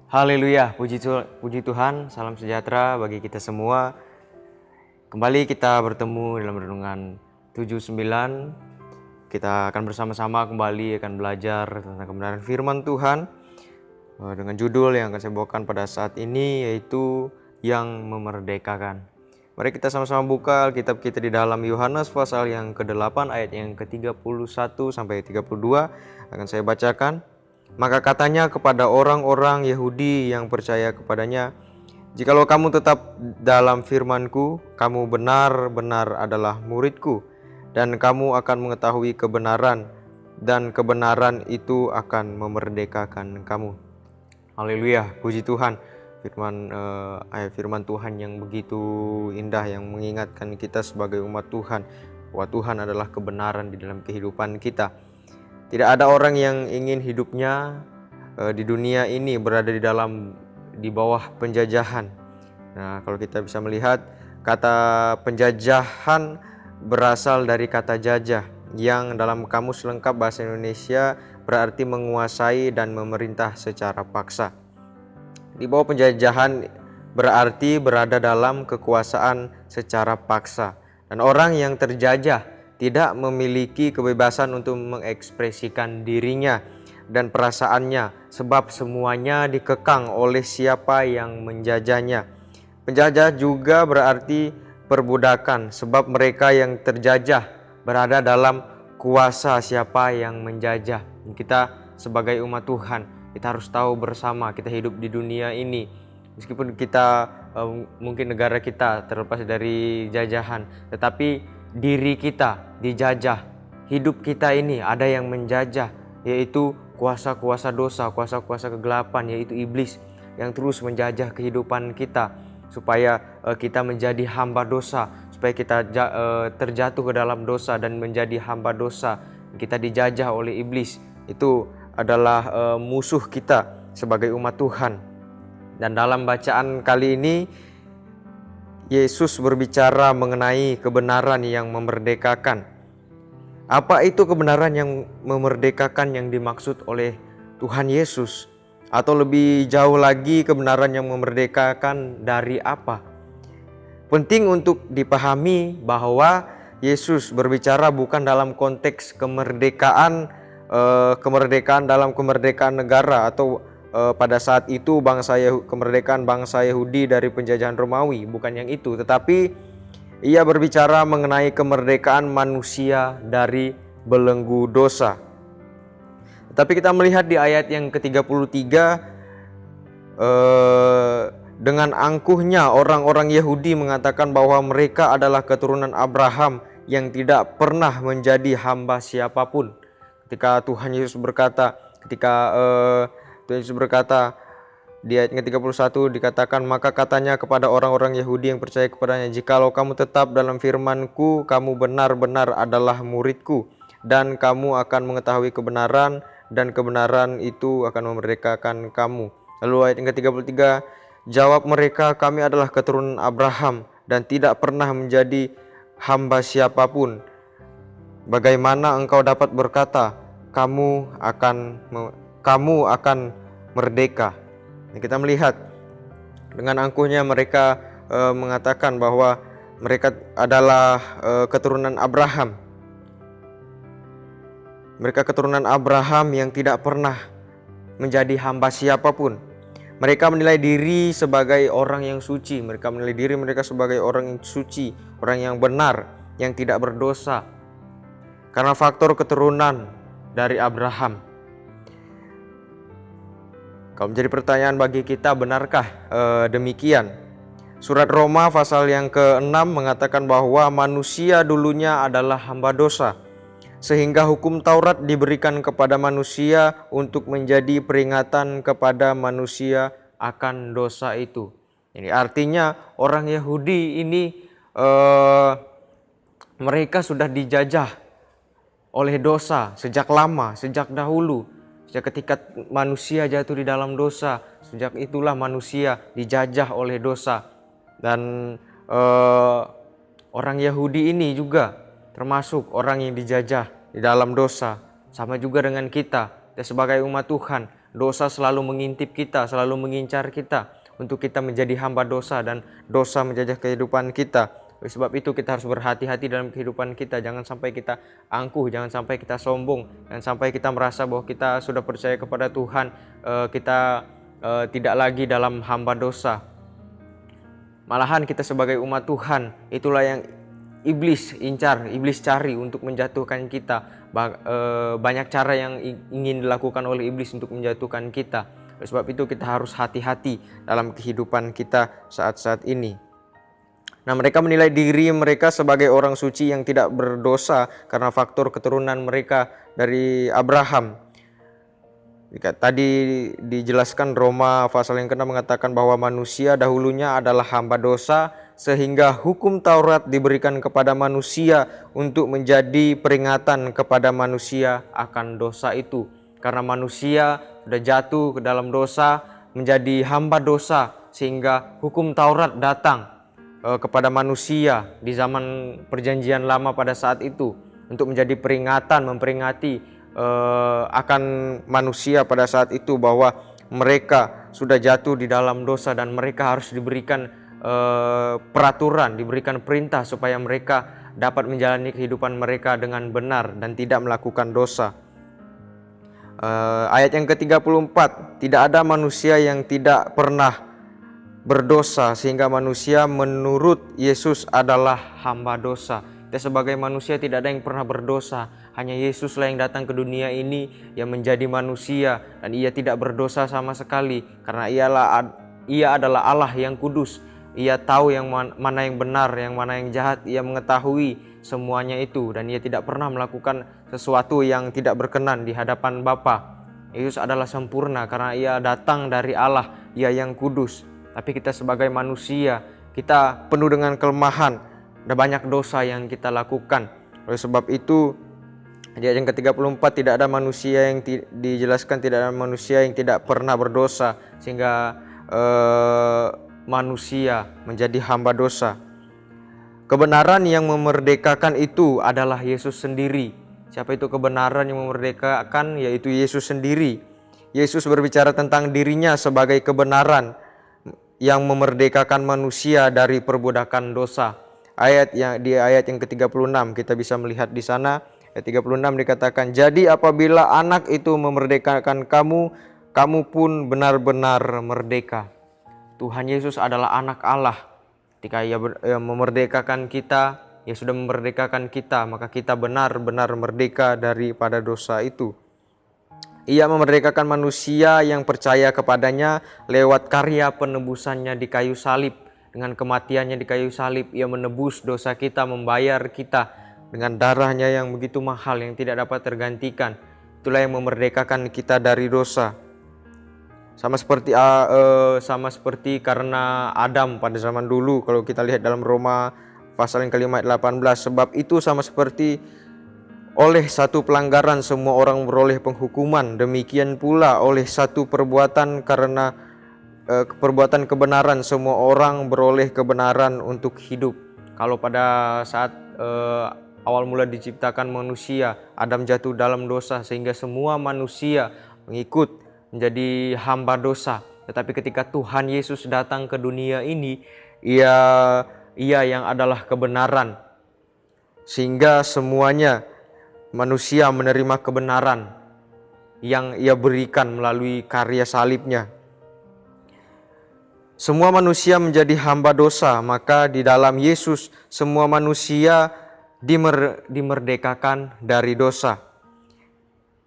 Haleluya, puji Tuhan, salam sejahtera bagi kita semua. Kembali kita bertemu dalam renungan 79. Kita akan bersama-sama kembali akan belajar tentang kebenaran firman Tuhan dengan judul yang akan saya bawakan pada saat ini, yaitu yang memerdekakan. Mari kita sama-sama buka Alkitab kita di dalam Yohanes pasal yang ke-8 ayat yang ke-31 sampai 32 akan saya bacakan. Maka katanya kepada orang-orang Yahudi yang percaya kepadanya, "Jikalau kamu tetap dalam firman-Ku, kamu benar-benar adalah murid-Ku, dan kamu akan mengetahui kebenaran, dan kebenaran itu akan memerdekakan kamu." Haleluya, puji Tuhan. Firman Tuhan yang begitu indah, yang mengingatkan kita sebagai umat Tuhan bahwa Tuhan adalah kebenaran di dalam kehidupan kita. Tidak ada orang yang ingin hidupnya di dunia ini berada di bawah penjajahan. Nah, kalau kita bisa melihat, kata penjajahan berasal dari kata jajah, yang dalam kamus lengkap bahasa Indonesia berarti menguasai dan memerintah secara paksa. Di bawah penjajahan berarti berada dalam kekuasaan secara paksa, dan orang yang terjajah tidak memiliki kebebasan untuk mengekspresikan dirinya dan perasaannya, sebab semuanya dikekang oleh siapa yang menjajahnya. Penjajah juga berarti perbudakan, sebab mereka yang terjajah berada dalam kuasa siapa yang menjajah. Kita sebagai umat Tuhan, kita harus tahu bersama, kita hidup di dunia ini, meskipun kita mungkin negara kita terlepas dari jajahan, tetapi diri kita dijajah. Hidup kita ini ada yang menjajah, yaitu kuasa-kuasa dosa, kuasa-kuasa kegelapan, yaitu iblis yang terus menjajah kehidupan kita supaya kita menjadi hamba dosa, supaya kita terjatuh ke dalam dosa dan menjadi hamba dosa. Kita dijajah oleh iblis. Itu adalah musuh kita sebagai umat Tuhan. Dan dalam bacaan kali ini, Yesus berbicara mengenai kebenaran yang memerdekakan. Apa itu kebenaran yang memerdekakan yang dimaksud oleh Tuhan Yesus? Atau lebih jauh lagi, kebenaran yang memerdekakan dari apa? Penting untuk dipahami bahwa Yesus berbicara bukan dalam konteks kemerdekaan dalam kemerdekaan negara, atau pada saat itu kemerdekaan bangsa Yahudi dari penjajahan Romawi, bukan yang itu, tetapi ia berbicara mengenai kemerdekaan manusia dari belenggu dosa. Tapi kita melihat di ayat yang ke-33, dengan angkuhnya orang-orang Yahudi mengatakan bahwa mereka adalah keturunan Abraham yang tidak pernah menjadi hamba siapapun. Ketika Tuhan Yesus berkata, di ayat ke-31 dikatakan, maka katanya kepada orang-orang Yahudi yang percaya kepadanya, "Jikalau kamu tetap dalam firman-Ku, kamu benar-benar adalah murid-Ku, dan kamu akan mengetahui kebenaran, dan kebenaran itu akan memerdekakan kamu." Lalu ayat yang ke-33, jawab mereka, "Kami adalah keturunan Abraham dan tidak pernah menjadi hamba siapapun. Bagaimana engkau dapat berkata, kamu akan merdeka?" Kita melihat dengan angkuhnya mereka mengatakan bahwa mereka adalah keturunan Abraham. Mereka keturunan Abraham yang tidak pernah menjadi hamba siapapun. Mereka menilai diri sebagai orang yang suci. Mereka menilai diri mereka sebagai orang yang suci, orang yang benar, yang tidak berdosa, karena faktor keturunan dari Abraham. Kalau menjadi pertanyaan bagi kita, benarkah demikian? Surat Roma pasal yang ke-6 mengatakan bahwa manusia dulunya adalah hamba dosa, sehingga hukum Taurat diberikan kepada manusia untuk menjadi peringatan kepada manusia akan dosa itu. Jadi artinya orang Yahudi ini eh, mereka sudah dijajah oleh dosa sejak lama, sejak dahulu. Sejak ketika manusia jatuh di dalam dosa, sejak itulah manusia dijajah oleh dosa. Dan orang Yahudi ini juga termasuk orang yang dijajah di dalam dosa. Sama juga dengan kita sebagai umat Tuhan, dosa selalu mengintip kita, selalu mengincar kita untuk kita menjadi hamba dosa dan dosa menjajah kehidupan kita. Oleh sebab itu kita harus berhati-hati dalam kehidupan kita. Jangan sampai kita angkuh, jangan sampai kita sombong, jangan sampai kita merasa bahwa kita sudah percaya kepada Tuhan, kita tidak lagi dalam hamba dosa. Malahan kita sebagai umat Tuhan, itulah yang iblis incar, iblis cari untuk menjatuhkan kita. Banyak cara yang ingin dilakukan oleh iblis untuk menjatuhkan kita. Oleh sebab itu kita harus hati-hati dalam kehidupan kita saat-saat ini. Nah, mereka menilai diri mereka sebagai orang suci yang tidak berdosa karena faktor keturunan mereka dari Abraham. Tadi dijelaskan Roma pasal yang ke-6 mengatakan bahwa manusia dahulunya adalah hamba dosa, sehingga hukum Taurat diberikan kepada manusia untuk menjadi peringatan kepada manusia akan dosa itu. Karena manusia sudah jatuh ke dalam dosa, menjadi hamba dosa, sehingga hukum Taurat datang kepada manusia di zaman perjanjian lama pada saat itu untuk menjadi peringatan, memperingati akan manusia pada saat itu bahwa mereka sudah jatuh di dalam dosa dan mereka harus diberikan peraturan, diberikan perintah supaya mereka dapat menjalani kehidupan mereka dengan benar dan tidak melakukan dosa. Ayat yang ke-34, tidak ada manusia yang tidak pernah berdosa sehingga manusia menurut Yesus adalah hamba dosa. Kita sebagai manusia tidak ada yang pernah berdosa, hanya Yesuslah yang datang ke dunia ini yang menjadi manusia dan ia tidak berdosa sama sekali karena ia adalah Allah yang kudus. Ia tahu yang mana yang benar, yang mana yang jahat, ia mengetahui semuanya itu dan ia tidak pernah melakukan sesuatu yang tidak berkenan di hadapan Bapa. Yesus adalah sempurna karena ia datang dari Allah, ia yang kudus. Tapi kita sebagai manusia, kita penuh dengan kelemahan, ada banyak dosa yang kita lakukan. Oleh sebab itu, di ayat yang ke-34 tidak ada manusia yang dijelaskan tidak ada manusia yang tidak pernah berdosa sehingga manusia menjadi hamba dosa. Kebenaran yang memerdekakan itu adalah Yesus sendiri. Siapa itu kebenaran yang memerdekakan? Yaitu Yesus sendiri. Yesus berbicara tentang dirinya sebagai kebenaran yang memerdekakan manusia dari perbudakan dosa. Di ayat yang ke-36 kita bisa melihat di sana. Ayat 36 dikatakan, jadi apabila anak itu memerdekakan kamu, kamu pun benar-benar merdeka. Tuhan Yesus adalah anak Allah. Ketika ia memerdekakan kita, ia sudah memerdekakan kita, maka kita benar-benar merdeka daripada dosa itu. Ia memerdekakan manusia yang percaya kepadanya lewat karya penebusannya di kayu salib. Dengan kematiannya di kayu salib, ia menebus dosa kita, membayar kita dengan darahnya yang begitu mahal yang tidak dapat tergantikan. Itulah yang memerdekakan kita dari dosa. Sama seperti karena Adam pada zaman dulu, kalau kita lihat dalam Roma pasal yang ke-5 ayat 18, sebab itu sama seperti oleh satu pelanggaran semua orang beroleh penghukuman, demikian pula oleh satu perbuatan karena perbuatan kebenaran semua orang beroleh kebenaran untuk hidup. Kalau pada saat awal mula diciptakan manusia, Adam jatuh dalam dosa sehingga semua manusia mengikut menjadi hamba dosa. Tetapi ketika Tuhan Yesus datang ke dunia ini, ia yang adalah kebenaran, sehingga semuanya manusia menerima kebenaran yang ia berikan melalui karya salibnya. Semua manusia menjadi hamba dosa, maka di dalam Yesus semua manusia dimerdekakan dari dosa.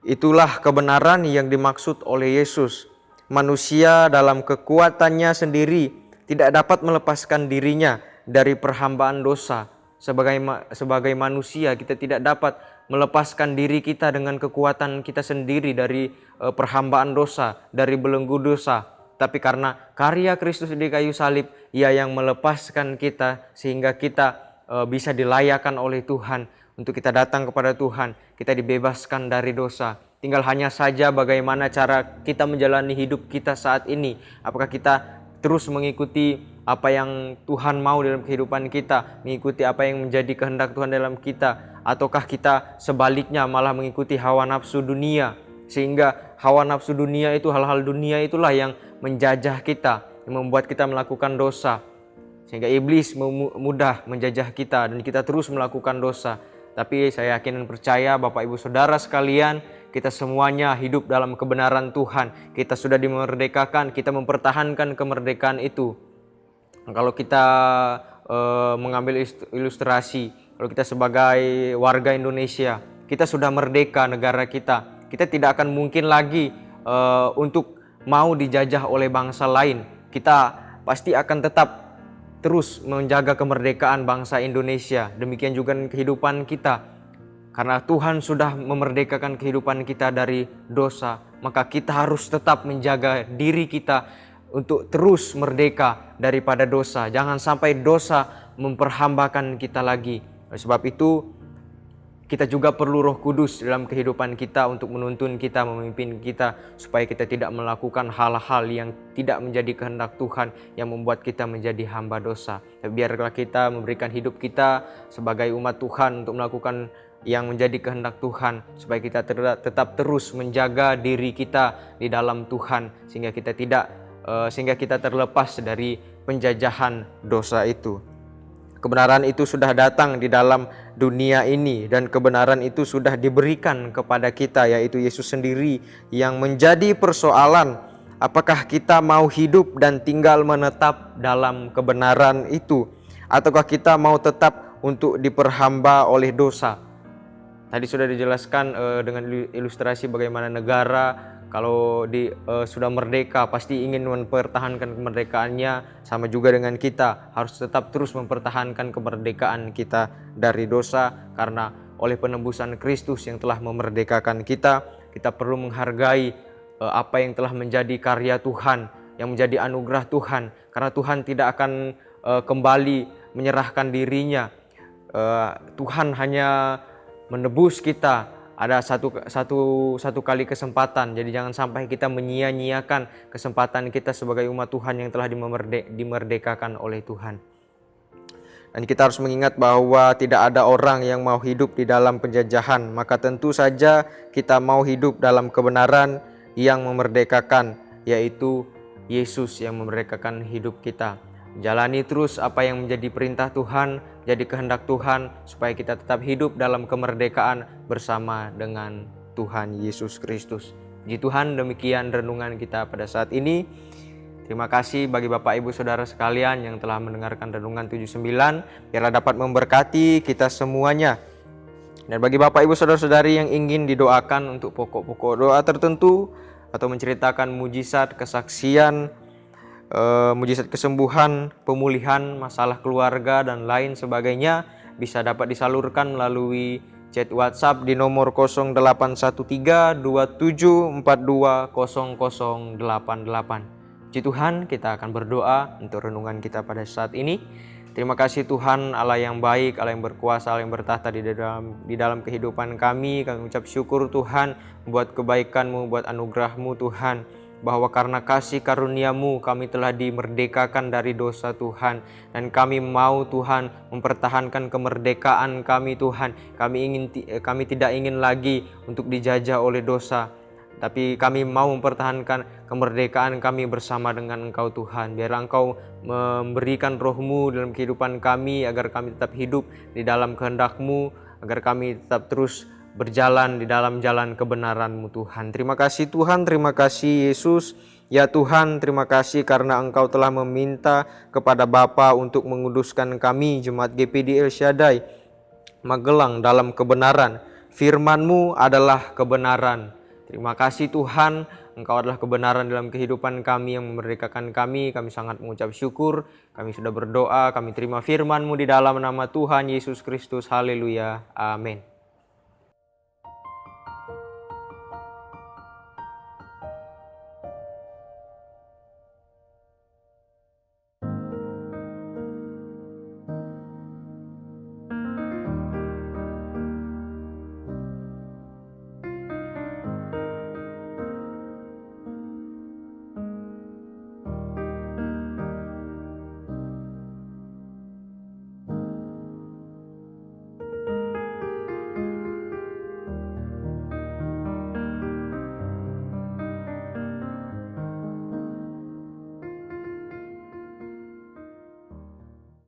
Itulah kebenaran yang dimaksud oleh Yesus. Manusia dalam kekuatannya sendiri tidak dapat melepaskan dirinya dari perhambaan dosa. Sebagai manusia kita tidak dapat melepaskan diri kita dengan kekuatan kita sendiri dari perhambaan dosa, dari belenggu dosa. Tapi karena karya Kristus di kayu salib, Ia yang melepaskan kita sehingga kita bisa dilayakkan oleh Tuhan untuk kita datang kepada Tuhan. Kita dibebaskan dari dosa. Tinggal hanya saja bagaimana cara kita menjalani hidup kita saat ini. Apakah kita terus mengikuti apa yang Tuhan mau dalam kehidupan kita, mengikuti apa yang menjadi kehendak Tuhan dalam kita, ataukah kita sebaliknya malah mengikuti hawa nafsu dunia, sehingga hawa nafsu dunia itu, hal-hal dunia itulah yang menjajah kita, yang membuat kita melakukan dosa, sehingga iblis mudah menjajah kita dan kita terus melakukan dosa. Tapi saya yakin dan percaya Bapak Ibu Saudara sekalian, kita semuanya hidup dalam kebenaran Tuhan. Kita sudah dimerdekakan, kita mempertahankan kemerdekaan itu. Kalau kita mengambil ilustrasi, kalau kita sebagai warga Indonesia, kita sudah merdeka negara kita. Kita tidak akan mungkin lagi untuk mau dijajah oleh bangsa lain. Kita pasti akan tetap terus menjaga kemerdekaan bangsa Indonesia. Demikian juga kehidupan kita. Karena Tuhan sudah memerdekakan kehidupan kita dari dosa, maka kita harus tetap menjaga diri kita untuk terus merdeka daripada dosa. Jangan sampai dosa memperhambakan kita lagi. Oleh sebab itu, kita juga perlu Roh Kudus dalam kehidupan kita untuk menuntun kita, memimpin kita, supaya kita tidak melakukan hal-hal yang tidak menjadi kehendak Tuhan, yang membuat kita menjadi hamba dosa. Tapi biarlah kita memberikan hidup kita sebagai umat Tuhan untuk melakukan yang menjadi kehendak Tuhan, supaya kita tetap terus menjaga diri kita di dalam Tuhan, sehingga kita terlepas dari penjajahan dosa itu. Kebenaran itu sudah datang di dalam dunia ini, dan kebenaran itu sudah diberikan kepada kita, yaitu Yesus sendiri yang menjadi persoalan. Apakah kita mau hidup dan tinggal menetap dalam kebenaran itu, ataukah kita mau tetap untuk diperhamba oleh dosa? Tadi sudah dijelaskan dengan ilustrasi bagaimana negara kalau sudah merdeka pasti ingin mempertahankan kemerdekaannya. Sama juga dengan kita, harus tetap terus mempertahankan kemerdekaan kita dari dosa, karena oleh penebusan Kristus yang telah memerdekakan kita, kita perlu menghargai apa yang telah menjadi karya Tuhan, yang menjadi anugerah Tuhan, karena Tuhan tidak akan kembali menyerahkan dirinya. Tuhan hanya menebus kita, ada satu kali kesempatan. Jadi jangan sampai kita menyia-nyiakan kesempatan kita sebagai umat Tuhan yang telah dimerdekakan oleh Tuhan. Dan kita harus mengingat bahwa tidak ada orang yang mau hidup di dalam penjajahan, maka tentu saja kita mau hidup dalam kebenaran yang memerdekakan, yaitu Yesus yang memerdekakan hidup kita. Jalani terus apa yang menjadi perintah Tuhan, jadi kehendak Tuhan, supaya kita tetap hidup dalam kemerdekaan bersama dengan Tuhan Yesus Kristus. Puji Tuhan, demikian renungan kita pada saat ini. Terima kasih bagi Bapak Ibu Saudara sekalian yang telah mendengarkan renungan 79. Biarlah dapat memberkati kita semuanya. Dan bagi Bapak Ibu Saudara-saudari yang ingin didoakan untuk pokok-pokok doa tertentu, atau menceritakan mujizat, kesaksian, mujizat kesembuhan, pemulihan, masalah keluarga, dan lain sebagainya, bisa dapat disalurkan melalui chat WhatsApp di nomor 081327420088. Puji Tuhan, kita akan berdoa untuk renungan kita pada saat ini. Terima kasih Tuhan, Allah yang baik, Allah yang berkuasa, Allah yang bertahta di dalam kehidupan kami. Kami ucap syukur Tuhan buat kebaikan-Mu, buat anugerah-Mu Tuhan, bahwa karena kasih karunia-Mu kami telah dimerdekakan dari dosa Tuhan, dan kami mau Tuhan mempertahankan kemerdekaan kami Tuhan. Kami tidak ingin lagi untuk dijajah oleh dosa, tapi kami mau mempertahankan kemerdekaan kami bersama dengan Engkau Tuhan. Biar Engkau memberikan Roh-Mu dalam kehidupan kami, agar kami tetap hidup di dalam kehendak-Mu, agar kami tetap terus berjalan di dalam jalan kebenaran-Mu Tuhan. Terima kasih Tuhan, terima kasih Yesus. Ya Tuhan, terima kasih karena Engkau telah meminta kepada Bapa untuk menguduskan kami, Jemaat GPD El Shaddai Magelang, dalam kebenaran. Firman-Mu adalah kebenaran. Terima kasih Tuhan, Engkau adalah kebenaran dalam kehidupan kami yang memerdekakan kami. Kami sangat mengucap syukur, kami sudah berdoa, kami terima firman-Mu di dalam nama Tuhan Yesus Kristus. Haleluya, amin.